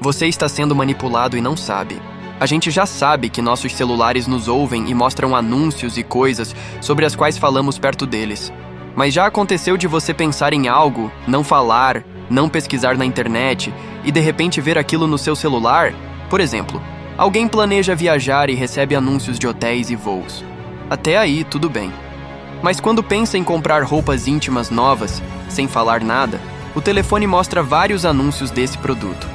Você está sendo manipulado e não sabe. A gente já sabe que nossos celulares nos ouvem e mostram anúncios e coisas sobre as quais falamos perto deles. Mas já aconteceu de você pensar em algo, não falar, não pesquisar na internet e de repente ver aquilo no seu celular? Por exemplo, alguém planeja viajar e recebe anúncios de hotéis e voos. Até aí, tudo bem. Mas quando pensa em comprar roupas íntimas novas, sem falar nada, o telefone mostra vários anúncios desse produto.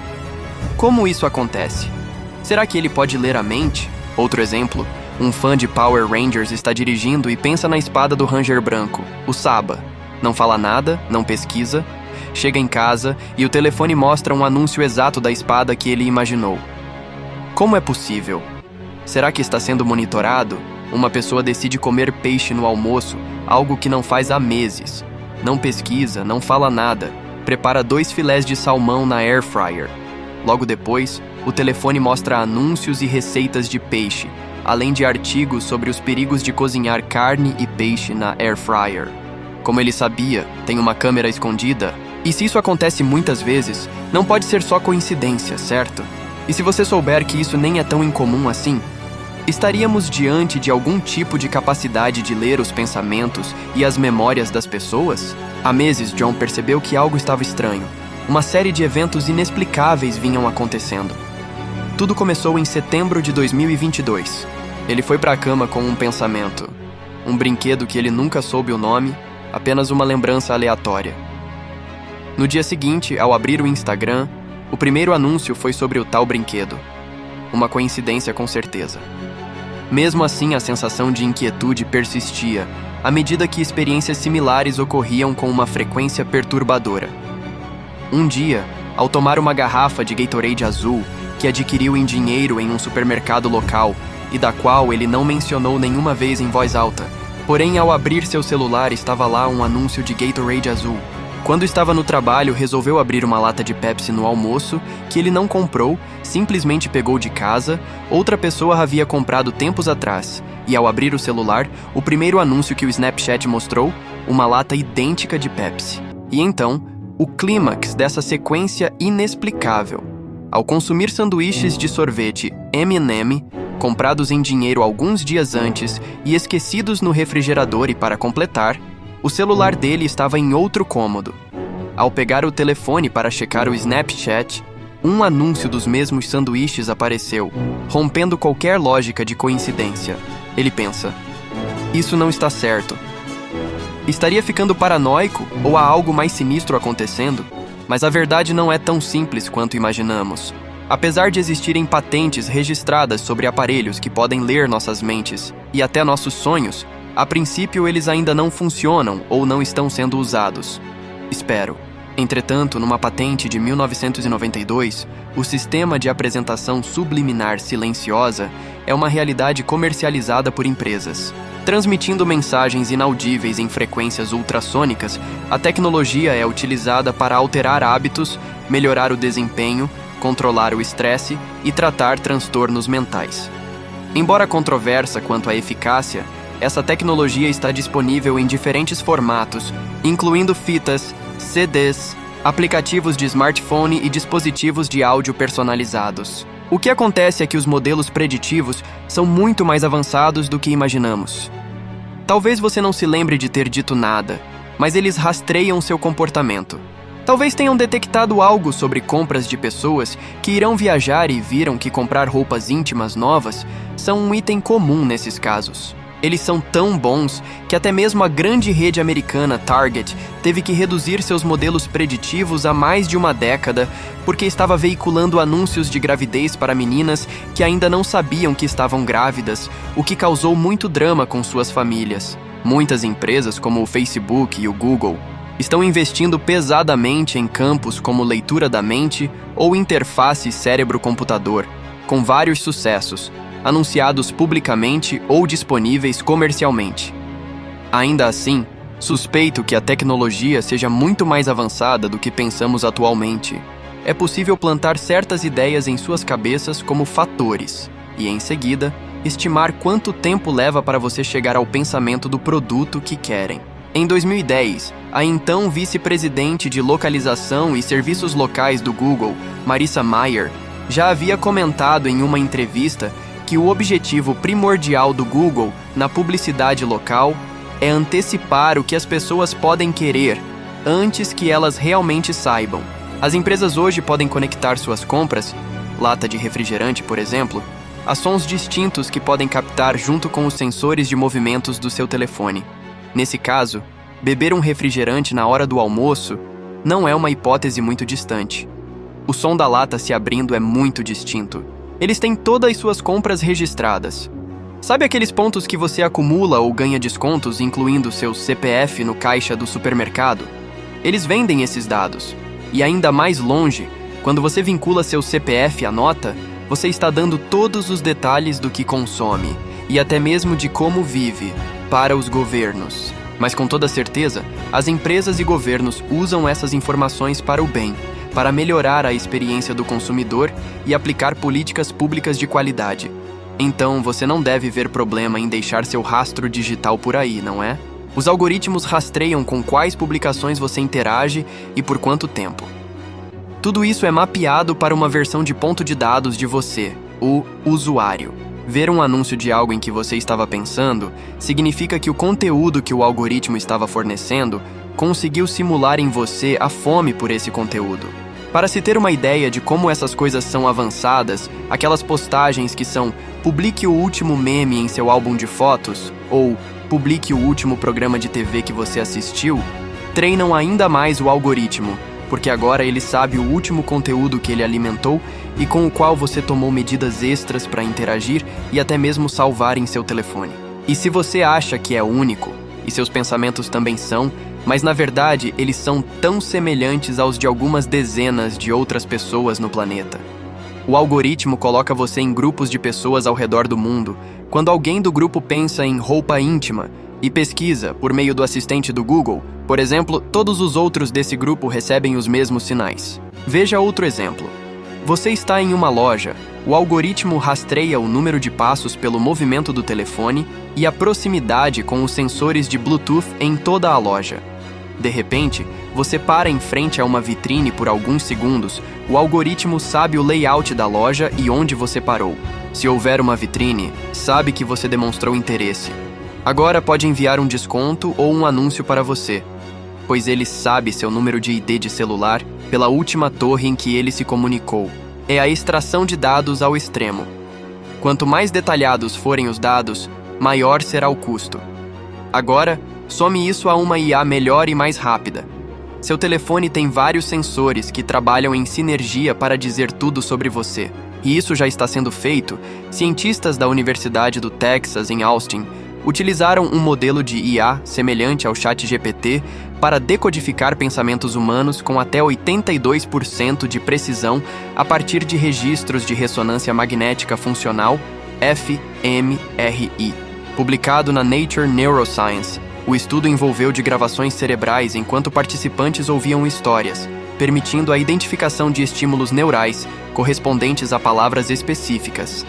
Como isso acontece? Será que ele pode ler a mente? Outro exemplo, um fã de Power Rangers está dirigindo e pensa na espada do Ranger branco, o Saba. Não fala nada, não pesquisa, chega em casa e o telefone mostra um anúncio exato da espada que ele imaginou. Como é possível? Será que está sendo monitorado? Uma pessoa decide comer peixe no almoço, algo que não faz há meses. Não pesquisa, não fala nada, prepara 2 filés de salmão na air fryer. Logo depois, o telefone mostra anúncios e receitas de peixe, além de artigos sobre os perigos de cozinhar carne e peixe na air fryer. Como ele sabia, tem uma câmera escondida. E se isso acontece muitas vezes, não pode ser só coincidência, certo? E se você souber que isso nem é tão incomum assim, estaríamos diante de algum tipo de capacidade de ler os pensamentos e as memórias das pessoas? Há meses, John percebeu que algo estava estranho. Uma série de eventos inexplicáveis vinham acontecendo. Tudo começou em setembro de 2022. Ele foi para a cama com um pensamento. Um brinquedo que ele nunca soube o nome, apenas uma lembrança aleatória. No dia seguinte, ao abrir o Instagram, o primeiro anúncio foi sobre o tal brinquedo. Uma coincidência com certeza. Mesmo assim, a sensação de inquietude persistia, à medida que experiências similares ocorriam com uma frequência perturbadora. Um dia, ao tomar uma garrafa de Gatorade azul, que adquiriu em dinheiro em um supermercado local e da qual ele não mencionou nenhuma vez em voz alta, porém ao abrir seu celular estava lá um anúncio de Gatorade azul. Quando estava no trabalho, resolveu abrir uma lata de Pepsi no almoço, que ele não comprou, simplesmente pegou de casa, outra pessoa havia comprado tempos atrás, e ao abrir o celular, o primeiro anúncio que o Snapchat mostrou, uma lata idêntica de Pepsi. E então, o clímax dessa sequência inexplicável. Ao consumir sanduíches de sorvete M&M, comprados em dinheiro alguns dias antes e esquecidos no refrigerador, e para completar, o celular dele estava em outro cômodo. Ao pegar o telefone para checar o Snapchat, um anúncio dos mesmos sanduíches apareceu, rompendo qualquer lógica de coincidência. Ele pensa: isso não está certo. Estaria ficando paranoico ou há algo mais sinistro acontecendo? Mas a verdade não é tão simples quanto imaginamos. Apesar de existirem patentes registradas sobre aparelhos que podem ler nossas mentes e até nossos sonhos, a princípio eles ainda não funcionam ou não estão sendo usados. Espero. Entretanto, numa patente de 1992, o sistema de apresentação subliminar silenciosa é uma realidade comercializada por empresas. Transmitindo mensagens inaudíveis em frequências ultrassônicas, a tecnologia é utilizada para alterar hábitos, melhorar o desempenho, controlar o estresse e tratar transtornos mentais. Embora controversa quanto à eficácia, essa tecnologia está disponível em diferentes formatos, incluindo fitas, CDs, aplicativos de smartphone e dispositivos de áudio personalizados. O que acontece é que os modelos preditivos são muito mais avançados do que imaginamos. Talvez você não se lembre de ter dito nada, mas eles rastreiam seu comportamento. Talvez tenham detectado algo sobre compras de pessoas que irão viajar e viram que comprar roupas íntimas novas são um item comum nesses casos. Eles são tão bons que até mesmo a grande rede americana Target teve que reduzir seus modelos preditivos há mais de uma década porque estava veiculando anúncios de gravidez para meninas que ainda não sabiam que estavam grávidas, o que causou muito drama com suas famílias. Muitas empresas, como o Facebook e o Google, estão investindo pesadamente em campos como leitura da mente ou interface cérebro-computador, com vários sucessos, anunciados publicamente ou disponíveis comercialmente. Ainda assim, suspeito que a tecnologia seja muito mais avançada do que pensamos atualmente. É possível plantar certas ideias em suas cabeças como fatores, e em seguida, estimar quanto tempo leva para você chegar ao pensamento do produto que querem. Em 2010, a então vice-presidente de localização e serviços locais do Google, Marissa Mayer, já havia comentado em uma entrevista que o objetivo primordial do Google na publicidade local é antecipar o que as pessoas podem querer antes que elas realmente saibam. As empresas hoje podem conectar suas compras, lata de refrigerante, por exemplo, a sons distintos que podem captar junto com os sensores de movimentos do seu telefone. Nesse caso, beber um refrigerante na hora do almoço não é uma hipótese muito distante. O som da lata se abrindo é muito distinto. Eles têm todas as suas compras registradas. Sabe aqueles pontos que você acumula ou ganha descontos, incluindo seu CPF no caixa do supermercado? Eles vendem esses dados. E ainda mais longe, quando você vincula seu CPF à nota, você está dando todos os detalhes do que consome, e até mesmo de como vive, para os governos. Mas com toda certeza, as empresas e governos usam essas informações para o bem, para melhorar a experiência do consumidor e aplicar políticas públicas de qualidade. Então, você não deve ver problema em deixar seu rastro digital por aí, não é? Os algoritmos rastreiam com quais publicações você interage e por quanto tempo. Tudo isso é mapeado para uma versão de ponto de dados de você, o usuário. Ver um anúncio de algo em que você estava pensando significa que o conteúdo que o algoritmo estava fornecendo conseguiu simular em você a fome por esse conteúdo. Para se ter uma ideia de como essas coisas são avançadas, aquelas postagens que são "publique o último meme em seu álbum de fotos" ou "publique o último programa de TV que você assistiu", treinam ainda mais o algoritmo, porque agora ele sabe o último conteúdo que ele alimentou e com o qual você tomou medidas extras para interagir e até mesmo salvar em seu telefone. E se você acha que é único, e seus pensamentos também são, mas na verdade eles são tão semelhantes aos de algumas dezenas de outras pessoas no planeta. O algoritmo coloca você em grupos de pessoas ao redor do mundo. Quando alguém do grupo pensa em roupa íntima e pesquisa por meio do assistente do Google, por exemplo, todos os outros desse grupo recebem os mesmos sinais. Veja outro exemplo. Você está em uma loja, o algoritmo rastreia o número de passos pelo movimento do telefone e a proximidade com os sensores de Bluetooth em toda a loja. De repente, você para em frente a uma vitrine por alguns segundos, o algoritmo sabe o layout da loja e onde você parou. Se houver uma vitrine, sabe que você demonstrou interesse. Agora pode enviar um desconto ou um anúncio para você, pois ele sabe seu número de ID de celular pela última torre em que ele se comunicou. É a extração de dados ao extremo. Quanto mais detalhados forem os dados, maior será o custo. Agora, some isso a uma IA melhor e mais rápida. Seu telefone tem vários sensores que trabalham em sinergia para dizer tudo sobre você. E isso já está sendo feito. Cientistas da Universidade do Texas, em Austin, utilizaram um modelo de IA semelhante ao ChatGPT para decodificar pensamentos humanos com até 82% de precisão a partir de registros de ressonância magnética funcional, fMRI. Publicado na Nature Neuroscience, o estudo envolveu de gravações cerebrais enquanto participantes ouviam histórias, permitindo a identificação de estímulos neurais correspondentes a palavras específicas.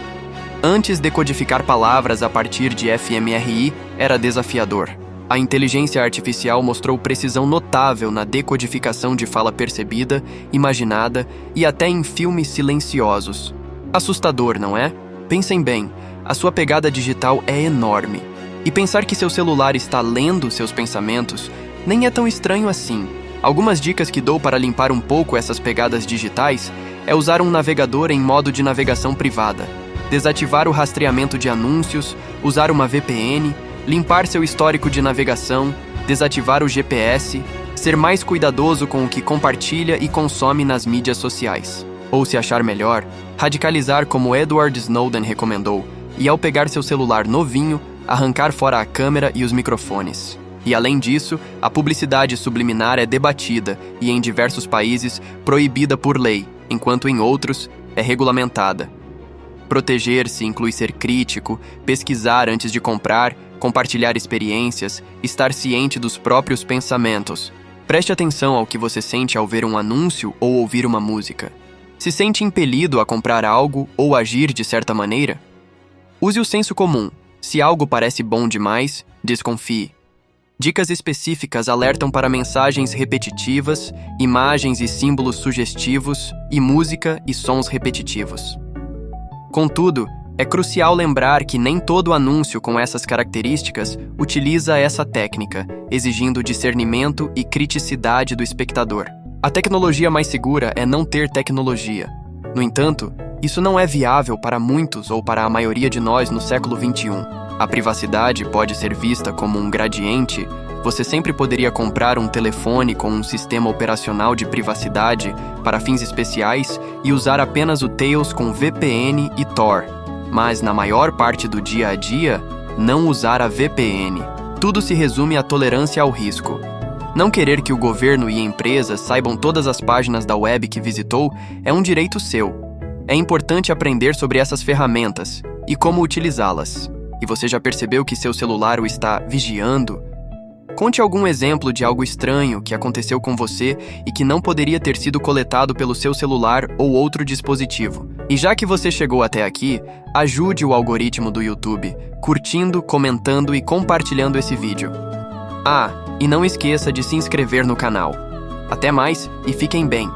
Antes, decodificar palavras a partir de fMRI era desafiador. A inteligência artificial mostrou precisão notável na decodificação de fala percebida, imaginada e até em filmes silenciosos. Assustador, não é? Pensem bem, a sua pegada digital é enorme. E pensar que seu celular está lendo seus pensamentos nem é tão estranho assim. Algumas dicas que dou para limpar um pouco essas pegadas digitais é usar um navegador em modo de navegação privada, desativar o rastreamento de anúncios, usar uma VPN, limpar seu histórico de navegação, desativar o GPS, ser mais cuidadoso com o que compartilha e consome nas mídias sociais. Ou, se achar melhor, radicalizar como Edward Snowden recomendou, e ao pegar seu celular novinho, arrancar fora a câmera e os microfones. E além disso, a publicidade subliminar é debatida e, em diversos países, proibida por lei, enquanto em outros, é regulamentada. Proteger-se inclui ser crítico, pesquisar antes de comprar, compartilhar experiências, estar ciente dos próprios pensamentos. Preste atenção ao que você sente ao ver um anúncio ou ouvir uma música. Se sente impelido a comprar algo ou agir de certa maneira? Use o senso comum. Se algo parece bom demais, desconfie. Dicas específicas alertam para mensagens repetitivas, imagens e símbolos sugestivos, e música e sons repetitivos. Contudo, é crucial lembrar que nem todo anúncio com essas características utiliza essa técnica, exigindo discernimento e criticidade do espectador. A tecnologia mais segura é não ter tecnologia. No entanto, isso não é viável para muitos ou para a maioria de nós no século XXI. A privacidade pode ser vista como um gradiente. Você sempre poderia comprar um telefone com um sistema operacional de privacidade para fins especiais e usar apenas o Tails com VPN e Tor. Mas na maior parte do dia a dia, não usar a VPN. Tudo se resume à tolerância ao risco. Não querer que o governo e empresas saibam todas as páginas da web que visitou é um direito seu. É importante aprender sobre essas ferramentas e como utilizá-las. E você já percebeu que seu celular o está vigiando? Conte algum exemplo de algo estranho que aconteceu com você e que não poderia ter sido coletado pelo seu celular ou outro dispositivo. E já que você chegou até aqui, ajude o algoritmo do YouTube, curtindo, comentando e compartilhando esse vídeo. E não esqueça de se inscrever no canal. Até mais e fiquem bem!